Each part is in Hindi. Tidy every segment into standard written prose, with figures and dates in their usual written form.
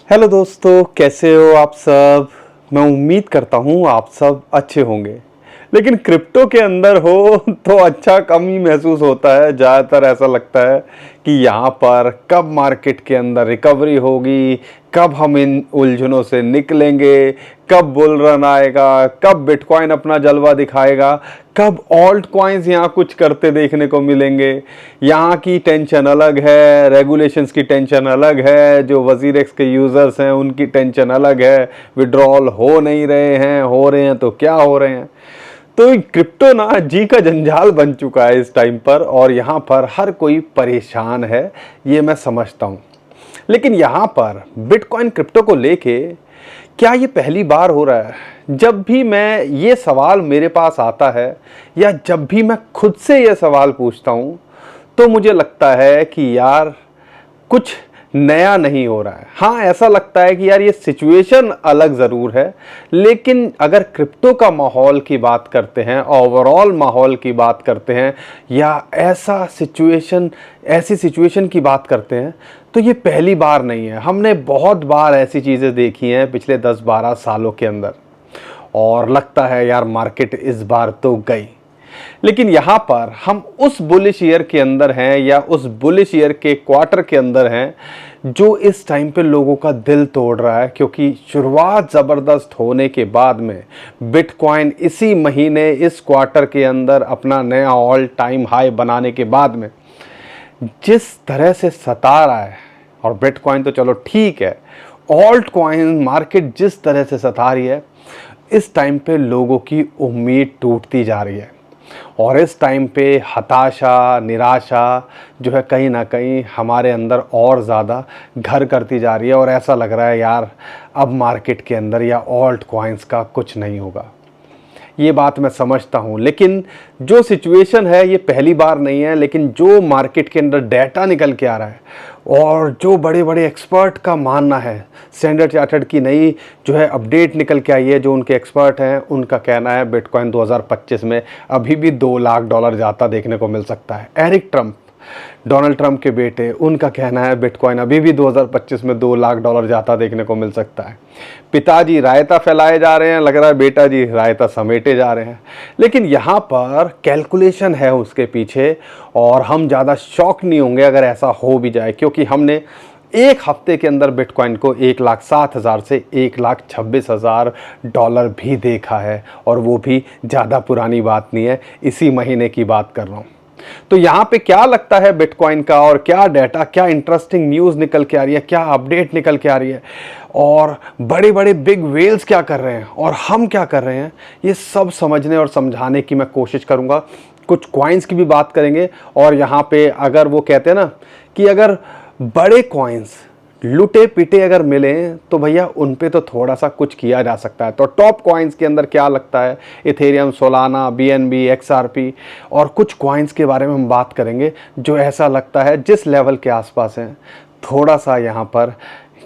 हेलो दोस्तों, कैसे हो आप सब। मैं उम्मीद करता हूँ आप सब अच्छे होंगे। लेकिन क्रिप्टो के अंदर हो तो अच्छा कम ही महसूस होता है। ज़्यादातर ऐसा लगता है कि यहाँ पर कब मार्केट के अंदर रिकवरी होगी, कब हम इन उलझनों से निकलेंगे, कब बुल रन आएगा, कब बिटकॉइन अपना जलवा दिखाएगा, कब ऑल्ट कॉइन्स यहाँ कुछ करते देखने को मिलेंगे। यहाँ की टेंशन अलग है, रेगुलेशंस की टेंशन अलग है, जो वजीर एक्स के यूज़र्स हैं उनकी टेंशन अलग है, विड्रॉल हो नहीं रहे हैं, हो रहे हैं तो क्या हो रहे हैं। तो क्रिप्टो ना जी का जंजाल बन चुका है इस टाइम पर, और यहाँ पर हर कोई परेशान है, ये मैं समझता हूँ। लेकिन यहाँ पर बिटकॉइन क्रिप्टो को लेके क्या ये पहली बार हो रहा है। जब भी मैं ये सवाल मेरे पास आता है या जब भी मैं खुद से ये सवाल पूछता हूँ तो मुझे लगता है कि यार कुछ नया नहीं हो रहा है। हाँ, ऐसा लगता है कि यार ये सिचुएशन अलग ज़रूर है, लेकिन अगर क्रिप्टो का माहौल की बात करते हैं, ओवरऑल माहौल की बात करते हैं, या ऐसी सिचुएशन की बात करते हैं, तो ये पहली बार नहीं है। हमने बहुत बार ऐसी चीज़ें देखी हैं पिछले 10-12 सालों के अंदर, और लगता है यार मार्केट इस बार तो गई। लेकिन यहाँ पर हम उस बुलिश ईयर के अंदर हैं, या उस बुलिश ईयर के क्वार्टर के अंदर हैं जो इस टाइम पे लोगों का दिल तोड़ रहा है। क्योंकि शुरुआत ज़बरदस्त होने के बाद में बिटकॉइन इसी महीने इस क्वार्टर के अंदर अपना नया ऑल टाइम हाई बनाने के बाद में जिस तरह से सता रहा है, और बिटकॉइन तो चलो ठीक है, ऑल्ट कॉइन मार्केट जिस तरह से सता रही है, इस टाइम पे लोगों की उम्मीद टूटती जा रही है। और इस टाइम पे हताशा, निराशा जो है कहीं ना कहीं हमारे अंदर और ज़्यादा घर करती जा रही है, और ऐसा लग रहा है यार अब मार्केट के अंदर या ऑल्ट कॉइन्स का कुछ नहीं होगा। ये बात मैं समझता हूँ, लेकिन जो सिचुएशन है ये पहली बार नहीं है। लेकिन जो मार्केट के अंदर डाटा निकल के आ रहा है, और जो बड़े बड़े एक्सपर्ट का मानना है, स्टैंडर्ड चार्टर्ड की नई जो है अपडेट निकल के आई है, जो उनके एक्सपर्ट हैं उनका कहना है बिटकॉइन 2025 में अभी भी $2 लाख जाता देखने को मिल सकता है। एरिक ट्रम्प, डोनाल्ड ट्रंप के बेटे, उनका कहना है बिटकॉइन अभी भी 2025 में $2 लाख जाता देखने को मिल सकता है। पिताजी रायता फैलाए जा रहे हैं, लग रहा है बेटा जी रायता समेटे जा रहे हैं। लेकिन यहाँ पर कैलकुलेशन है उसके पीछे, और हम ज़्यादा शॉक नहीं होंगे अगर ऐसा हो भी जाए, क्योंकि हमने एक हफ्ते के अंदर बिटकॉइन को 1,07,000 से $1,26,000 भी देखा है, और वो भी ज़्यादा पुरानी बात नहीं है, इसी महीने की बात कर रहा हूँ। तो यहाँ पे क्या लगता है बिटकॉइन का, और क्या डाटा, क्या इंटरेस्टिंग न्यूज़ निकल के आ रही है, क्या अपडेट निकल के आ रही है, और बड़े बड़े बिग वेल्स क्या कर रहे हैं और हम क्या कर रहे हैं, ये सब समझने और समझाने की मैं कोशिश करूँगा। कुछ कॉइन्स की भी बात करेंगे, और यहाँ पे अगर वो कहते हैं ना कि अगर बड़े कॉइन्स लुटे पिटे अगर मिले तो भैया उन पे तो थोड़ा सा कुछ किया जा सकता है। तो टॉप कॉइन्स के अंदर क्या लगता है, इथेरियम, सोलाना, बीएनबी, एक्सआरपी, और कुछ कॉइन्स के बारे में हम बात करेंगे जो ऐसा लगता है जिस लेवल के आसपास हैं, थोड़ा सा यहाँ पर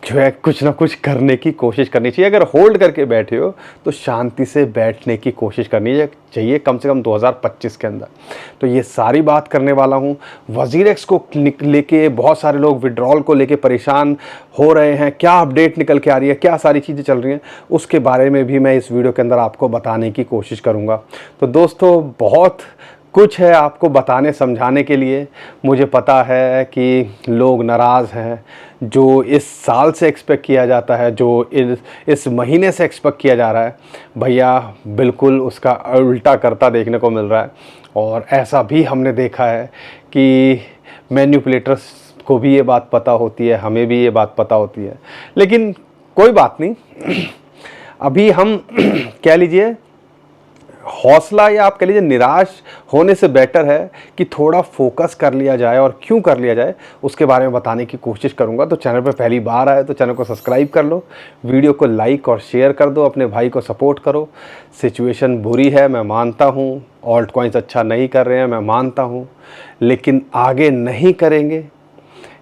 जो है कुछ ना कुछ करने की कोशिश करनी चाहिए। अगर होल्ड करके बैठे हो तो शांति से बैठने की कोशिश करनी चाहिए, कम से कम 2025 के अंदर। तो ये सारी बात करने वाला हूँ। वजीर एक्स को लेके बहुत सारे लोग विड्रॉल को लेके परेशान हो रहे हैं, क्या अपडेट निकल के आ रही है, क्या सारी चीज़ें चल रही हैं, उसके बारे में भी मैं इस वीडियो के अंदर आपको बताने की कोशिश करूँगा। तो दोस्तों, बहुत कुछ है आपको बताने समझाने के लिए। मुझे पता है कि लोग नाराज़ हैं, जो इस साल से एक्सपेक्ट किया जाता है, जो इस महीने से एक्सपेक्ट किया जा रहा है, भैया बिल्कुल उसका उल्टा करता देखने को मिल रहा है। और ऐसा भी हमने देखा है कि मैनिपुलेटर्स को भी ये बात पता होती है, हमें भी ये बात पता होती है। लेकिन कोई बात नहीं, अभी हम कह लीजिए हौसला, या आप कह लीजिए निराश होने से बेटर है कि थोड़ा फोकस कर लिया जाए, और क्यों कर लिया जाए उसके बारे में बताने की कोशिश करूंगा। तो चैनल पे पहली बार आए तो चैनल को सब्सक्राइब कर लो, वीडियो को लाइक और शेयर कर दो, अपने भाई को सपोर्ट करो। सिचुएशन बुरी है, मैं मानता हूँ, ऑल्ट कॉइन्स अच्छा नहीं कर रहे हैं, मैं मानता हूँ, लेकिन आगे नहीं करेंगे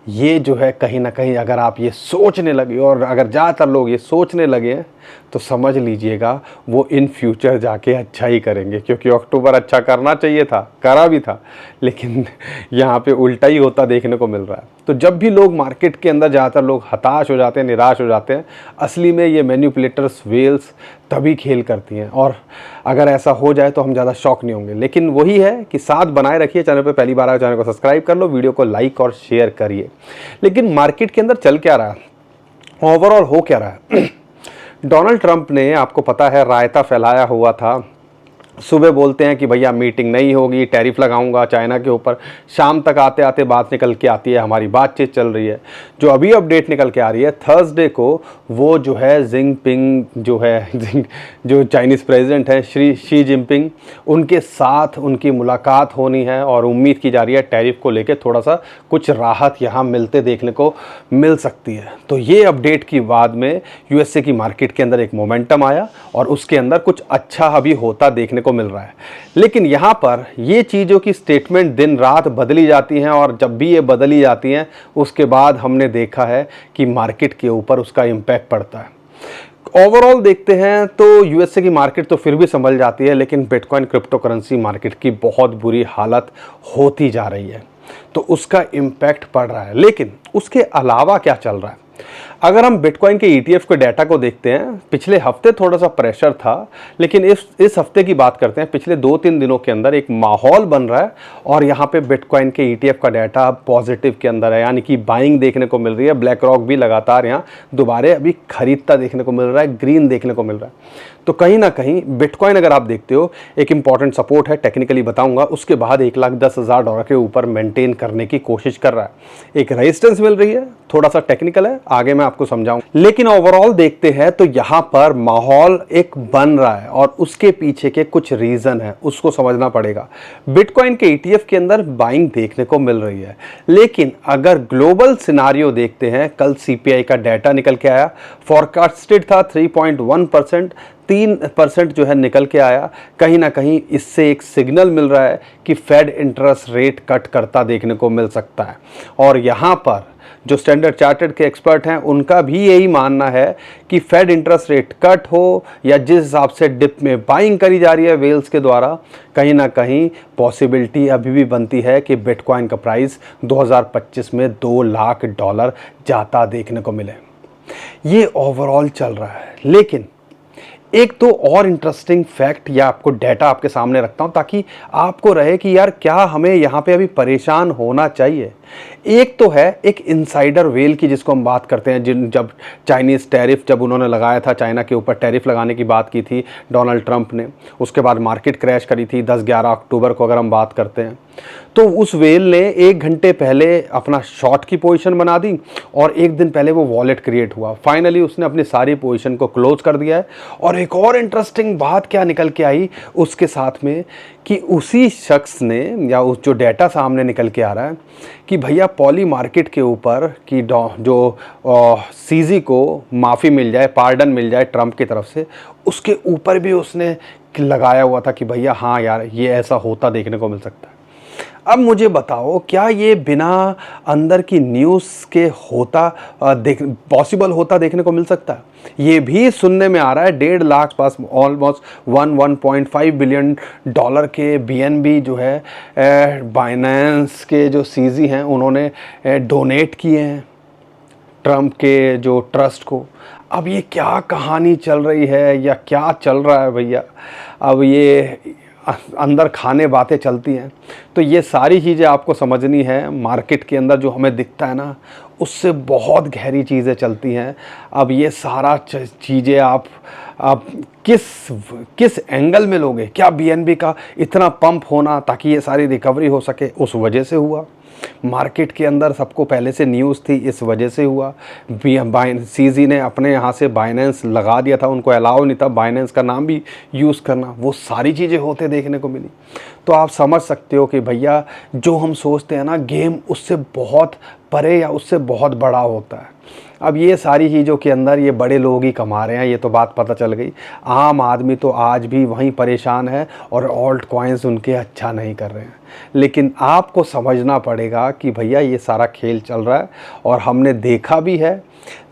ये जो है कहीं ना कहीं अगर आप ये सोचने लगे, और अगर ज़्यादातर लोग ये सोचने लगे हैं, तो समझ लीजिएगा वो इन फ्यूचर जाके अच्छा ही करेंगे, क्योंकि अक्टूबर अच्छा करना चाहिए था, करा भी था, लेकिन यहाँ पे उल्टा ही होता देखने को मिल रहा है। तो जब भी लोग मार्केट के अंदर ज़्यादातर लोग हताश हो जाते हैं, निराश हो जाते हैं, असली में ये मैनिपुलेटर्स वेल्स तभी खेल करती हैं, और अगर ऐसा हो जाए तो हम ज़्यादा शॉक नहीं होंगे। लेकिन वही है कि साथ बनाए रखिए, चैनल पे पहली बार आए चैनल को सब्सक्राइब कर लो, वीडियो को लाइक और शेयर करिए। लेकिन मार्केट के अंदर चल क्या रहा है, ओवरऑल हो क्या रहा है? डोनाल्ड ट्रंप ने, आपको पता है, रायता फैलाया हुआ था। सुबह बोलते हैं कि भैया मीटिंग नहीं होगी, टैरिफ लगाऊंगा चाइना के ऊपर, शाम तक आते आते बात निकल के आती है हमारी बातचीत चल रही है। जो अभी अपडेट निकल के आ रही है, थर्सडे को वो जो है जिनपिंग जो है जो चाइनीज़ प्रेसिडेंट हैं शी जिनपिंग, उनके साथ उनकी मुलाकात होनी है, और उम्मीद की जा रही है टैरिफ को लेकर थोड़ा सा कुछ राहत यहाँ मिलते देखने को मिल सकती है। तो ये अपडेट की बाद में यूएसए की मार्केट के अंदर एक मोमेंटम आया, और उसके अंदर कुछ अच्छा अभी होता देखने को मिल रहा है। लेकिन यहाँ पर ये चीज़ों की स्टेटमेंट दिन रात बदली जाती हैं, और जब भी ये बदली जाती हैं उसके बाद हमने देखा है कि मार्केट के ऊपर उसका इम्पैक्ट पड़ता है। ओवरऑल देखते हैं तो यूएसए की मार्केट तो फिर भी संभल जाती है, लेकिन बिटकॉइन क्रिप्टो करेंसी मार्केट की बहुत बुरी हालत होती जा रही है, तो उसका इम्पैक्ट पड़ रहा है। लेकिन उसके अलावा क्या चल रहा है? अगर हम बिटकॉइन के ETF के डाटा को देखते हैं, पिछले हफ्ते थोड़ा सा प्रेशर था, लेकिन इस हफ्ते की बात करते हैं, पिछले 2-3 दिनों के अंदर एक माहौल बन रहा है, और यहाँ पे बिटकॉइन के ETF का डाटा पॉजिटिव के अंदर है, यानी कि बाइंग देखने को मिल रही है। ब्लैक रॉक भी लगातार यहाँ दोबारा अभी खरीदता देखने को मिल रहा है, ग्रीन देखने को मिल रहा है। तो कहीं ना कहीं बिटकॉइन अगर आप देखते हो, एक इंपॉर्टेंट सपोर्ट है, टेक्निकली बताऊंगा, उसके बाद $1,10,000 के ऊपर मेंटेन करने की कोशिश कर रहा है। एक रेजिस्टेंस मिल रही है, थोड़ा सा टेक्निकल है, आगे मैं आपको समझाऊं। लेकिन ओवरऑल देखते हैं तो यहाँ पर माहौल एक बन रहा है, और उसके पीछे के कुछ रीजन है, उसको समझना पड़ेगा। बिटकॉइन के ETF के अंदर बाइंग देखने को मिल रही है, लेकिन अगर ग्लोबल सिनारियो देखते हैं, कल CPI का डाटा निकल के आया, फोरकास्टेड था 3.1%, 3% जो है निकल के आया। कहीं ना कहीं इससे एक सिग्नल मिल रहा है कि फेड इंटरेस्ट रेट कट करता देखने को मिल सकता है, और यहाँ पर जो स्टैंडर्ड चार्टर्ड के एक्सपर्ट हैं उनका भी यही मानना है कि फेड इंटरेस्ट रेट कट हो, या जिस हिसाब से डिप में बाइंग करी जा रही है वेल्स के द्वारा, कहीं ना कहीं पॉसिबिलिटी अभी भी बनती है कि बिटकॉइन का प्राइस 2025 में $2 लाख जाता देखने को मिले। ये ओवरऑल चल रहा है। लेकिन एक तो और इंटरेस्टिंग फैक्ट या आपको डाटा आपके सामने रखता हूं, ताकि आपको रहे कि यार क्या हमें यहाँ पे अभी परेशान होना चाहिए। एक तो है एक इनसाइडर वेल की, जिसको हम बात करते हैं, जब चाइनीज़ टैरिफ जब उन्होंने लगाया था, चाइना के ऊपर टैरिफ लगाने की बात की थी डोनाल्ड ट्रंप ने, उसके बाद मार्केट क्रैश करी थी 10-11 अक्टूबर को अगर हम बात करते हैं, तो उस वेल ने 1 घंटे पहले अपना शॉर्ट की पोजीशन बना दी, और 1 दिन पहले वो वॉलेट क्रिएट हुआ। फाइनली उसने अपनी सारी पोजीशन को क्लोज कर दिया है। और एक और इंटरेस्टिंग बात क्या निकल के आई उसके साथ में, कि उसी शख्स ने, या उस जो डाटा सामने निकल के आ रहा है कि भैया पॉली मार्केट के ऊपर कि जो CZ को माफ़ी मिल जाए, पार्डन मिल जाए ट्रंप की तरफ से, उसके ऊपर भी उसने लगाया हुआ था कि भैया हाँ यार ये ऐसा होता देखने को मिल सकता है। अब मुझे बताओ, क्या ये बिना अंदर की न्यूज़ के होता पॉसिबल होता देखने को मिल सकता है? ये भी सुनने में आ रहा है 1.5 लाख पास, ऑलमोस्ट 1.5 बिलियन डॉलर के BNB जो है बाइनेंस के जो CZ हैं उन्होंने डोनेट किए हैं ट्रंप के जो ट्रस्ट को। अब ये क्या कहानी चल रही है या क्या चल रहा है भैया? अब ये अंदर खाने बातें चलती हैं, तो ये सारी चीज़ें आपको समझनी है। मार्केट के अंदर जो हमें दिखता है ना, उससे बहुत गहरी चीज़ें चलती हैं। अब ये सारा चीज़ें आप किस एंगल में लोगे? क्या BNB का इतना पंप होना ताकि ये सारी रिकवरी हो सके उस वजह से हुआ? मार्केट के अंदर सबको पहले से न्यूज़ थी इस वजह से हुआ? CZ ने अपने यहाँ से बाइनेंस लगा दिया था, उनको अलाउ नहीं था बाइनेंस का नाम भी यूज़ करना, वो सारी चीज़ें होते देखने को मिली। तो आप समझ सकते हो कि भैया जो हम सोचते हैं ना, गेम उससे बहुत परे या उससे बहुत बड़ा होता है। अब ये सारी चीज़ों के अंदर ये बड़े लोग ही कमा रहे हैं, ये तो बात पता चल गई। आम आदमी तो आज भी वहीं परेशान है, और ऑल्ट कॉइन्स उनके अच्छा नहीं कर रहे हैं। लेकिन आपको समझना पड़ेगा कि भैया ये सारा खेल चल रहा है, और हमने देखा भी है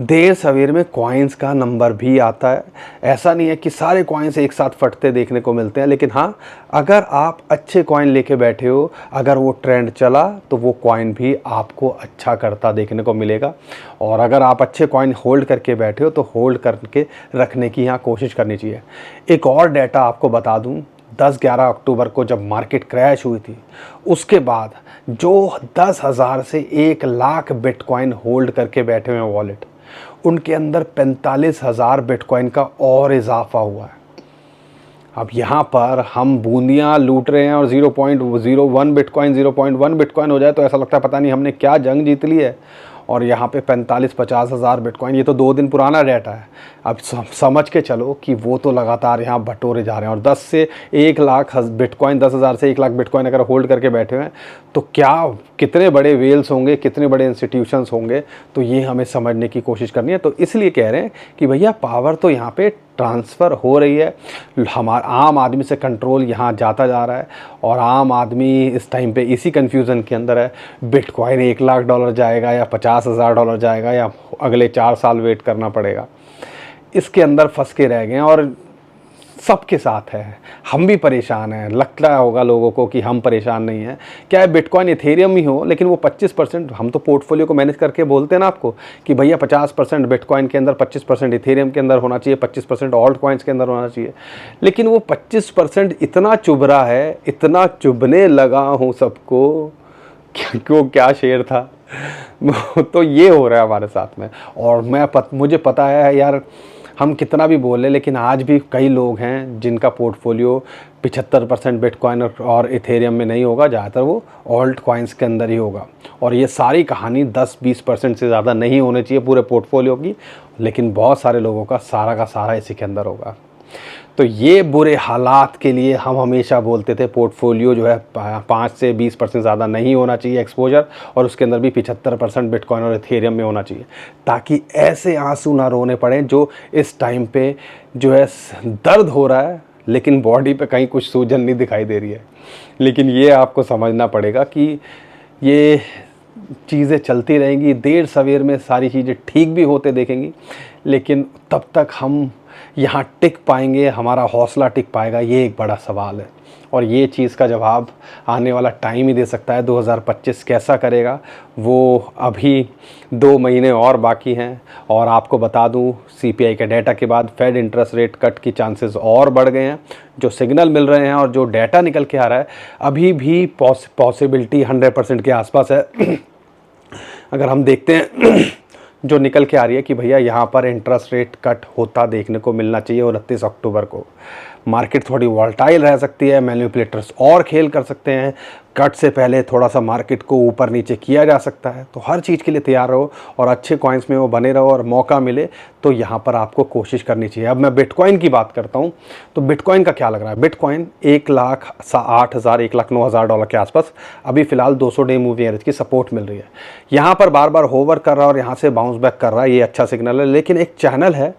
देर सवेर में कॉइन्स का नंबर भी आता है। ऐसा नहीं है कि सारे कॉइन्स एक साथ फटते देखने को मिलते हैं, लेकिन हाँ, अगर आप अच्छे कॉइन लेके बैठे हो, अगर वो ट्रेंड चला तो वो कॉइन भी आपको अच्छा करता देखने को मिलेगा। और अगर आप अच्छे कॉइन होल्ड करके बैठे हो तो होल्ड करके रखने की यहाँ कोशिश करनी चाहिए। एक और डेटा आपको बता दूँ, 10-11 अक्टूबर को जब मार्केट क्रैश हुई थी, उसके बाद जो 10,000 से 1 लाख बिटकॉइन होल्ड करके बैठे हुए हैं वॉलेट, उनके अंदर 45,000 बिटकॉइन का और इजाफा हुआ है। अब यहाँ पर हम बूंदियाँ लूट रहे हैं और 0.01 बिटकॉइन 0.1 बिटकॉइन हो जाए तो ऐसा लगता है पता नहीं हमने क्या जंग जीत ली है। और यहाँ पे 45-50 हज़ार बिटकॉइन, ये तो 2 दिन पुराना डाटा है। अब समझ के चलो कि वो तो लगातार यहाँ बटोरे जा रहे हैं। और 10 से 1 लाख बिटकॉइन, 10,000 से 1 लाख बिटकॉइन अगर होल्ड करके बैठे हुए हैं तो क्या कितने बड़े वेल्स होंगे, कितने बड़े इंस्टीट्यूशंस होंगे, तो ये हमें समझने की कोशिश करनी है। तो इसलिए कह रहे हैं कि भैया पावर तो यहाँ पे ट्रांसफ़र हो रही है, हमारा आम आदमी से कंट्रोल यहाँ जाता जा रहा है। और आम आदमी इस टाइम पे इसी कन्फ्यूज़न के अंदर है, बिटकॉइन $1 लाख जाएगा या $50,000 जाएगा या अगले 4 साल वेट करना पड़ेगा, इसके अंदर फंस के रह गए हैं। और सबके साथ है, हम भी परेशान हैं। लगता होगा लोगों को कि हम परेशान नहीं हैं, क्या है बिटकॉइन इथेरियम ही हो, लेकिन वो 25%, हम तो पोर्टफोलियो को मैनेज करके बोलते हैं ना आपको कि भैया 50% बिटकॉइन के अंदर, 25% इथेरियम के अंदर होना चाहिए, 25% ऑल्ट कॉइन्स के अंदर होना चाहिए। लेकिन वो 25% इतना चुभ रहा है, इतना चुभने लगा हूँ सबको, क्यों क्या शेर था तो ये हो रहा है हमारे साथ में। और मुझे पता है यार, हम कितना भी बोले, लेकिन आज भी कई लोग हैं जिनका पोर्टफोलियो 75% बिटकॉइन और इथेरियम में नहीं होगा, ज़्यादातर वो ऑल्ट कॉइन्स के अंदर ही होगा। और ये सारी कहानी 10-20% से ज़्यादा नहीं होनी चाहिए पूरे पोर्टफोलियो की, लेकिन बहुत सारे लोगों का सारा इसी के अंदर होगा। तो ये बुरे हालात के लिए हम हमेशा बोलते थे पोर्टफोलियो जो है 5 से 20% ज़्यादा नहीं होना चाहिए एक्सपोजर, और उसके अंदर भी 75% बिटकॉइन और इथेरियम में होना चाहिए, ताकि ऐसे आंसू ना रोने पड़े जो इस टाइम पे जो है दर्द हो रहा है, लेकिन बॉडी पे कहीं कुछ सूजन नहीं दिखाई दे रही है। लेकिन ये आपको समझना पड़ेगा कि ये चीज़ें चलती रहेंगी, देर सवेर में सारी चीज़ें ठीक भी होते देखेंगी, लेकिन तब तक हम यहाँ टिक पाएंगे, हमारा हौसला टिक पाएगा, ये एक बड़ा सवाल है। और ये चीज़ का जवाब आने वाला टाइम ही दे सकता है। 2025 कैसा करेगा वो अभी 2 महीने और बाकी हैं। और आपको बता दूं, CPI के डाटा के बाद फेड इंटरेस्ट रेट कट की चांसेस और बढ़ गए हैं। जो सिग्नल मिल रहे हैं और जो डाटा निकल के आ रहा है, अभी भी पॉसिबिलिटी 100% के आसपास है। अगर हम देखते हैं जो निकल के आ रही है कि भैया यहाँ पर इंटरेस्ट रेट कट होता देखने को मिलना चाहिए 29 अक्टूबर को। मार्केट थोड़ी वॉलेटाइल रह सकती है, मैनिपुलेटर्स और खेल कर सकते हैं, कट से पहले थोड़ा सा मार्केट को ऊपर नीचे किया जा सकता है। तो हर चीज़ के लिए तैयार रहो और अच्छे कॉइन्स में वो बने रहो, और मौका मिले तो यहाँ पर आपको कोशिश करनी चाहिए। अब मैं बिटकॉइन की बात करता हूँ, तो बिटकॉइन का क्या लग रहा है? बिटकॉइन $1,08,000 $1,09,000 के आसपास अभी फ़िलहाल 200 डे मूविंग एवरेज की सपोर्ट मिल रही है। यहाँ पर बार बार होवर कर रहा है और यहाँ से बाउंस बैक कर रहा है, ये अच्छा सिग्नल है। लेकिन एक चैनल है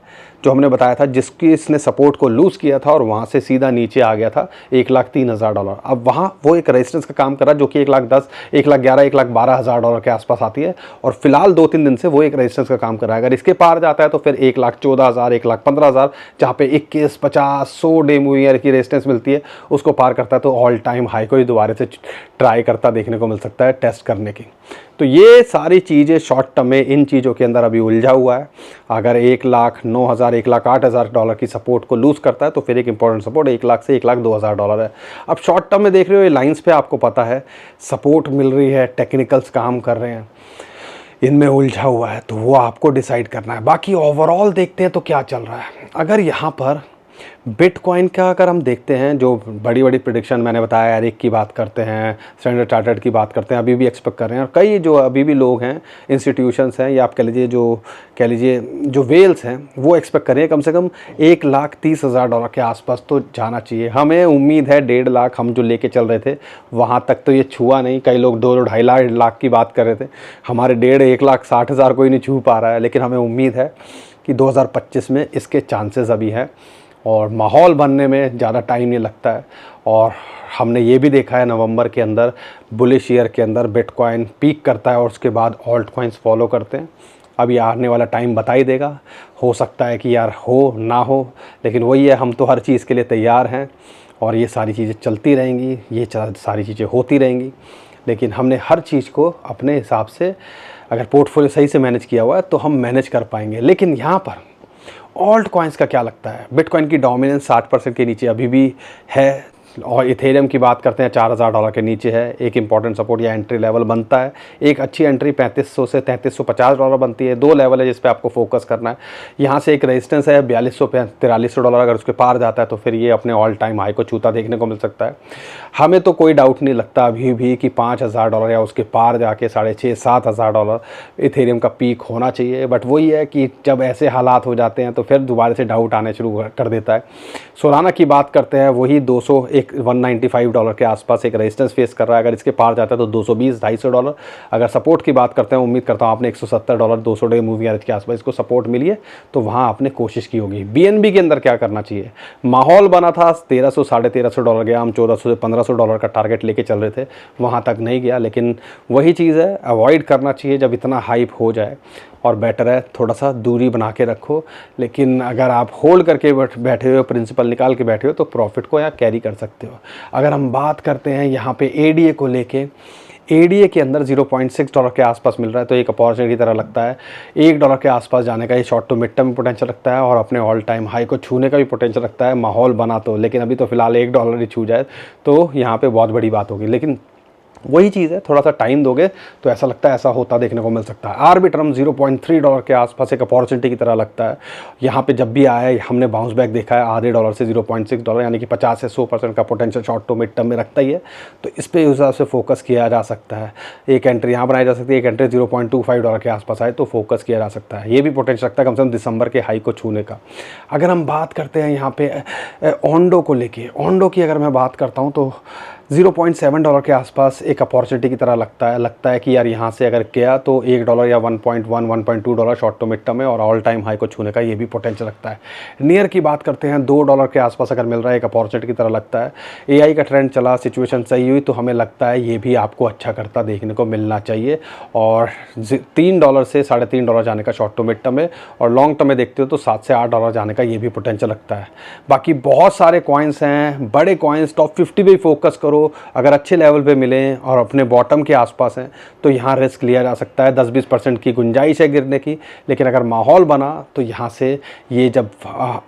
जो हमने बताया था जिसकी इसने सपोर्ट को लूज़ किया था और वहाँ से सीधा नीचे आ गया था $1,03,000। अब वहाँ वो एक रेजिस्टेंस का काम कर रहा है जो कि $1,10,000, $1,11,000, $1,12,000 के आसपास आती है। और फिलहाल 2-3 दिन से वो एक रेजिस्टेंस का काम कर रहा है। अगर इसके पार जाता है तो फिर $1,14,000, $1,15,000, जहाँ पे 21, 50, 100 डे मूविंग एवरेज की रेजिस्टेंस मिलती है, उसको पार करता है तो ऑल टाइम हाई को ही दोबारा से ट्राई करता देखने को मिल सकता है टेस्ट करने की। तो ये सारी चीज़ें शॉर्ट टर्म में इन चीज़ों के अंदर अभी उलझा हुआ है। अगर $1,09,000, $1,08,000 की सपोर्ट को लूज़ करता है तो फिर एक इंपॉर्टेंट सपोर्ट 1 लाख से $1,02,000 है। अब शॉर्ट टर्म में देख रहे हो, ये लाइंस पे आपको पता है सपोर्ट मिल रही है, टेक्निकल्स काम कर रहे हैं, इनमें उलझा हुआ है, तो वो आपको डिसाइड करना है। बाकी ओवरऑल देखते हैं तो क्या चल रहा है। अगर यहाँ पर बिटकॉइन का अगर हम देखते हैं, जो बड़ी बड़ी प्रेडिक्शन मैंने बताया, एरिक की बात करते हैं, स्टैंडर्ड चार्टर्ड की बात करते हैं, अभी भी एक्सपेक्ट कर रहे हैं। और कई जो अभी भी लोग हैं, इंस्टीट्यूशंस हैं, या आप कह लीजिए जो वेल्स हैं, वो एक्सपेक्ट कर रहे हैं कम से कम $1,30,000 के आसपास तो जाना चाहिए। हमें उम्मीद है 1.5 लाख हम जो लेके चल रहे थे वहाँ तक तो ये छुआ नहीं। कई लोग 2-2.5 लाख की बात कर रहे थे, हमारे 1,60,000 कोई नहीं छू पा रहा है। लेकिन हमें उम्मीद है कि 2025 में इसके चांसेस अभी हैं और माहौल बनने में ज़्यादा टाइम नहीं लगता है। और हमने ये भी देखा है नवंबर के अंदर बुलिश ईयर के अंदर बिटकॉइन पीक करता है और उसके बाद ऑल्ट कॉइन्स फॉलो करते हैं। अब ये आने वाला टाइम बता ही देगा। हो सकता है कि यार हो ना हो, लेकिन वही है, हम तो हर चीज़ के लिए तैयार हैं और ये सारी चीज़ें चलती रहेंगी, ये सारी चीज़ें होती रहेंगी। लेकिन हमने हर चीज़ को अपने हिसाब से, अगर पोर्टफोलियो सही से मैनेज किया हुआ है तो हम मैनेज कर पाएंगे। लेकिन यहाँ पर ऑल्ट कॉइन्स का क्या लगता है? बिटकॉइन की डोमिनेंस 60% के नीचे अभी भी है, और इथेरियम की बात करते हैं $4000 के नीचे है। एक इंपॉर्टेंट सपोर्ट या एंट्री लेवल बनता है। एक अच्छी एंट्री $3500 से $3350 बनती है। 2 लेवल है जिस पे आपको फोकस करना है। यहाँ से एक रेजिस्टेंस है $4200-4300, अगर उसके पार जाता है तो फिर ये अपने ऑल टाइम हाई को छूता देखने को मिल सकता है। हमें तो कोई डाउट नहीं लगता अभी भी कि $5000 या उसके पार जाके $6500-7000 इथेरियम का पीक होना चाहिए। बट वही है कि जब ऐसे हालात हो जाते हैं तो फिर दोबारा से डाउट आने शुरू कर देता है। सोलाना की बात करते हैं, वही $195 के आसपास एक रेजिस्टेंस फेस कर रहा है। अगर इसके पार जाता है तो $220-250। अगर सपोर्ट की बात करते हैं, उम्मीद करता हूँ आपने $170 200 डे मूविंग एवरेज के आसपास इसको सपोर्ट मिली है, तो वहाँ आपने कोशिश की होगी। बीएनबी के अंदर क्या करना चाहिए? माहौल बना था 1300 $1350 गया, हम 1400 से $1500 का टारगेट लेके चल रहे थे, वहाँ तक नहीं गया। लेकिन वही चीज़ है, अवॉइड करना चाहिए जब इतना हाइप हो जाए, और बेटर है थोड़ा सा दूरी बना के रखो। लेकिन अगर आप होल्ड करके बैठे हुए हो, प्रिंसिपल निकाल के बैठे हो, तो प्रॉफिट को यहाँ कैरी कर सकते हो। अगर हम बात करते हैं यहाँ पे एडीए को लेके, एडीए के अंदर $0.6 के आसपास मिल रहा है, तो एक अपॉर्चुनिटी की तरह लगता है। $1 के आसपास जाने का ये short to mid term potential रखता है, और अपने ऑल टाइम हाई को छूने का भी पोटेंशियल रखता है, माहौल बना तो। लेकिन अभी तो फिलहाल $1 ही छू जाए तो यहाँ पे बहुत बड़ी बात होगी। लेकिन वही चीज़ है, थोड़ा सा टाइम दोगे तो ऐसा लगता है ऐसा होता देखने को मिल सकता है। आर्बिट्रम $0.3 के आसपास एक अपॉर्चुनिटी की तरह लगता है। यहाँ पे जब भी आया है हमने बाउंस बैक देखा है आधे डॉलर से $0.6, यानी कि 50 से 100% का potential short to mid term में रखता ही है। तो इस पर हिसाब से फोकस किया जा सकता है। एक एंट्री यहाँ बनाई जा सकती है, एक एंट्री $0.25 के आसपास आए तो फोकस किया जा सकता है। ये भी पोटेंशियल रखता है कम से कम दिसंबर के हाई को छूने का। अगर हम बात करते हैं यहाँ पे ओंडो को लेके, ओंडो की अगर मैं बात करता हूँ तो $0.7 के आसपास एक अपॉर्चुनिटी की तरह लगता है कि यार यहाँ से अगर गया तो $1 या 1.1-1.2 शॉर्ट टू मिड टर्म में, और ऑल टाइम हाई को छूने का ये भी पोटेंशियल लगता है। नियर की बात करते हैं, $2 के आसपास अगर मिल रहा है, एक अपॉर्चुनिटी की तरह लगता है। एआई का ट्रेंड चला, सिचुएशन सही हुई तो हमें लगता है ये भी आपको अच्छा करता देखने को मिलना चाहिए। और $3 से $3.5 जाने का शॉर्ट टू मिड टर्म में, और लॉन्ग टर्म में देखते हो तो $7 से $8 जाने का ये भी पोटेंशियल लगता है। बाकी बहुत सारे कॉइन्स हैं, बड़े कॉइन्स टॉप 50 पे फोकस करो। अगर अच्छे लेवल पे मिलें और अपने बॉटम के आसपास हैं तो यहाँ रिस्क लिया जा सकता है। 10-20% की गुंजाइश है गिरने की, लेकिन अगर माहौल बना तो यहाँ से ये जब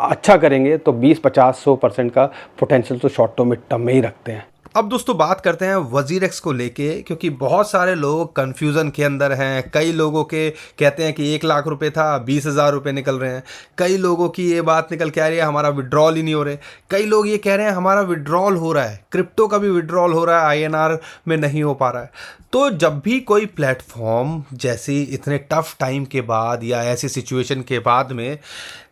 अच्छा करेंगे तो 20-50-100% का पोटेंशियल तो शॉर्ट टू मिड टर्म में ही रखते हैं। अब दोस्तों बात करते हैं वजीरेक्स को लेके, क्योंकि बहुत सारे लोग कंफ्यूजन के अंदर हैं। कई लोगों के कहते हैं कि 1 लाख रुपए था, 20,000 रुपये निकल रहे हैं। कई लोगों की ये बात निकल के आ रही है हमारा विड्रॉल ही नहीं हो रहे। कई लोग ये कह रहे हैं हमारा विड्रॉल हो रहा है, क्रिप्टो का भी विड्रॉल हो रहा है, आईएनआर में नहीं हो पा रहा है। तो जब भी कोई प्लेटफॉर्म जैसी इतने टफ टाइम के बाद या ऐसी सिचुएशन के बाद में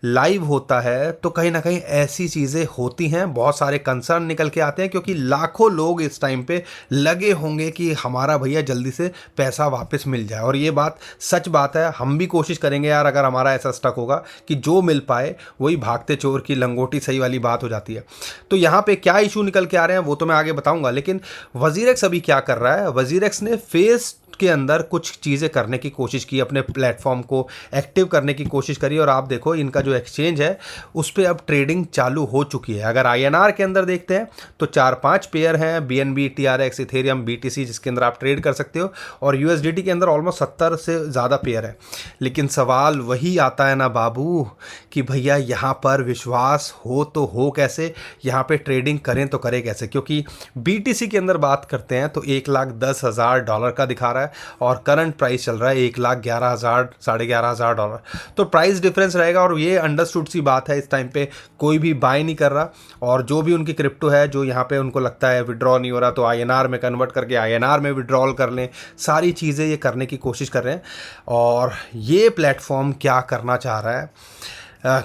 लाइव होता है तो कहीं ना कहीं ऐसी चीज़ें होती हैं, बहुत सारे कंसर्न निकल के आते हैं, क्योंकि लाखों लोग इस टाइम पे लगे होंगे कि हमारा भैया जल्दी से पैसा वापस मिल जाए। और ये बात सच बात है, हम भी कोशिश करेंगे यार, अगर हमारा ऐसा स्टक होगा कि जो मिल पाए वही भागते चोर की लंगोटी सही वाली बात हो जाती है। तो यहाँ पे क्या इशू निकल के आ रहे हैं वो तो मैं आगे बताऊंगा। लेकिन वजीरेक्स अभी क्या कर रहा है, वजीरेक्स ने फेस के अंदर कुछ चीज़ें करने की कोशिश की, अपने प्लेटफॉर्म को एक्टिव करने की कोशिश करी, और आप देखो इनका जो एक्सचेंज है उस पर अब ट्रेडिंग चालू हो चुकी है। अगर आईएनआर के अंदर देखते हैं तो 4-5 पेयर हैं, बीएनबी, टीआरएक्स, इथेरियम, बीटीसी, जिसके अंदर आप ट्रेड कर सकते हो, और यूएसडीटी के अंदर ऑलमोस्ट 70 से ज़्यादा पेयर है। लेकिन सवाल वही आता है ना बाबू कि भैया यहाँ पर विश्वास हो तो हो कैसे, यहाँ पे ट्रेडिंग करें तो करें कैसे? क्योंकि बीटीसी के अंदर बात करते हैं तो $1,10,000 का दिखा रहा है, और करंट प्राइस चल रहा है $1,11,000 $11,500। तो प्राइस डिफरेंस रहेगा, और ये अंडरस्टूड सी बात है। इस टाइम पे कोई भी बाय नहीं कर रहा, और जो भी उनकी क्रिप्टो है जो यहाँ पे उनको लगता है विड्रॉ नहीं हो रहा तो आईएनआर में कन्वर्ट करके आईएनआर में विड्रॉल कर लें, सारी चीज़ें ये करने की कोशिश कर रहे हैं। और ये प्लेटफॉर्म क्या करना चाह रहा है,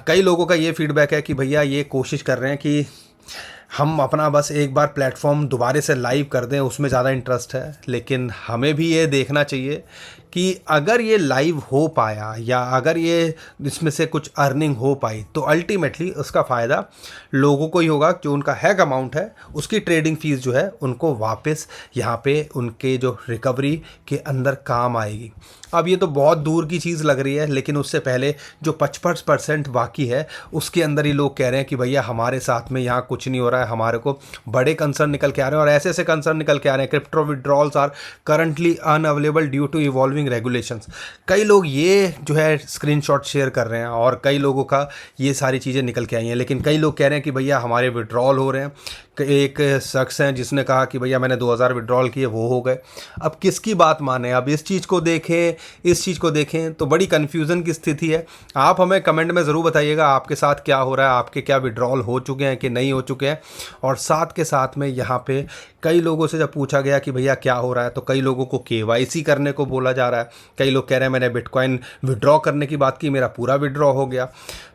कई लोगों का ये फीडबैक है कि भैया ये कोशिश कर रहे हैं कि हम अपना बस एक बार प्लेटफॉर्म दोबारा से लाइव कर दें, उसमें ज़्यादा इंटरेस्ट है। लेकिन हमें भी ये देखना चाहिए कि अगर ये लाइव हो पाया या अगर ये इसमें से कुछ अर्निंग हो पाई तो अल्टीमेटली उसका फ़ायदा लोगों को ही होगा। जो उनका हैक अमाउंट है उसकी ट्रेडिंग फीस जो है उनको वापस यहाँ पे उनके जो रिकवरी के अंदर काम आएगी। अब ये तो बहुत दूर की चीज़ लग रही है, लेकिन उससे पहले जो 55% बाकी है उसके अंदर ही लोग कह रहे हैं कि भैया हमारे साथ में यहाँ कुछ नहीं हो रहा है, हमारे को बड़े कंसर्न निकल के आ रहे हैं और ऐसे ऐसे कंसर्न निकल के आ रहे हैं। Crypto withdrawals are currently unavailable due to evolving regulations. कई लोग ये जो है स्क्रीनशॉट शेयर कर रहे हैं और कई लोगों का ये सारी चीज़ें निकल के आई हैं, लेकिन कई लोग कह रहे हैं कि भैया हमारे विड्रॉल हो रहे हैं। एक शख्स हैं जिसने कहा कि भैया मैंने 2000 विड्रॉल किए, वो हो गए। अब किसकी बात माने? अब इस चीज़ को देखें, इस चीज़ को देखें तो बड़ी कन्फ्यूज़न की स्थिति है। आप हमें कमेंट में ज़रूर बताइएगा आपके साथ क्या हो रहा है, आपके क्या विड्रॉल हो चुके हैं कि नहीं हो चुके हैं। और साथ के साथ में यहाँ पे कई लोगों से जब पूछा गया कि भैया क्या हो रहा है तो कई लोगों को KYC करने को बोला जा रहा है। कई लोग कह रहे हैं मैंने बिटकॉइन विड्रॉ करने की बात की, मेरा पूरा विड्रॉ हो गया।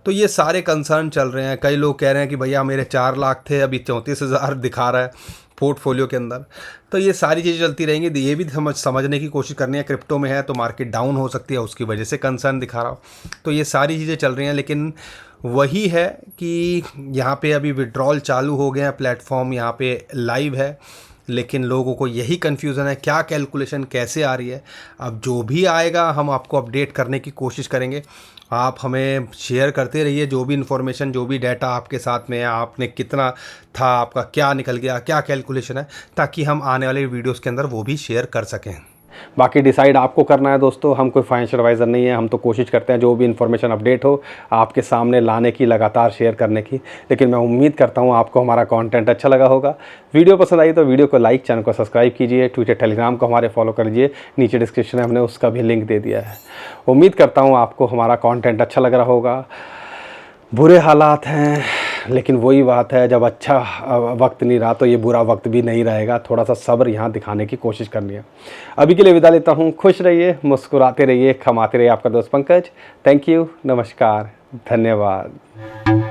तो ये सारे कंसर्न चल रहे हैं। कई लोग कह रहे हैं कि भैया मेरे 4 लाख थे, अभी 34,000 दिखा रहा है पोर्टफोलियो के अंदर। तो ये सारी चीज़ें चलती रहेंगी। ये भी समझने की कोशिश करनी है, क्रिप्टो में है तो मार्केट डाउन हो सकती है, उसकी वजह से कंसर्न दिखा रहा हो। तो ये सारी चीज़ें चल रही हैं, लेकिन वही है कि यहाँ पे अभी विड्रॉल चालू हो गए हैं, प्लेटफॉर्म यहाँ पे लाइव है, लेकिन लोगों को यही कन्फ्यूज़न है क्या कैलकुलेशन कैसे आ रही है। अब जो भी आएगा हम आपको अपडेट करने की कोशिश करेंगे। आप हमें शेयर करते रहिए जो भी इन्फॉर्मेशन, जो भी डाटा आपके साथ में है, आपने कितना था, आपका क्या निकल गया, क्या कैलकुलेशन है, ताकि हम आने वाले वीडियोस के अंदर वो भी शेयर कर सकें। बाकी डिसाइड आपको करना है दोस्तों, हम कोई फाइनेंशियल एडवाइज़र नहीं है। हम तो कोशिश करते हैं जो भी इन्फॉर्मेशन अपडेट हो आपके सामने लाने की, लगातार शेयर करने की। लेकिन मैं उम्मीद करता हूँ आपको हमारा कंटेंट अच्छा लगा होगा। वीडियो पसंद आई तो वीडियो को लाइक, चैनल को सब्सक्राइब कीजिए, ट्विटर टेलीग्राम को हमारे फॉलो कर लीजिए, नीचे डिस्क्रिप्शन में हमने उसका भी लिंक दे दिया है। उम्मीद करता हूँ आपको हमारा कॉन्टेंट अच्छा लग रहा होगा। बुरे हालात हैं, लेकिन वही बात है, जब अच्छा वक्त नहीं रहा तो ये बुरा वक्त भी नहीं रहेगा। थोड़ा सा सब्र यहाँ दिखाने की कोशिश करनी है। अभी के लिए विदा लेता हूँ। खुश रहिए, मुस्कुराते रहिए, कमाते रहिए। आपका दोस्त पंकज। थैंक यू, नमस्कार, धन्यवाद।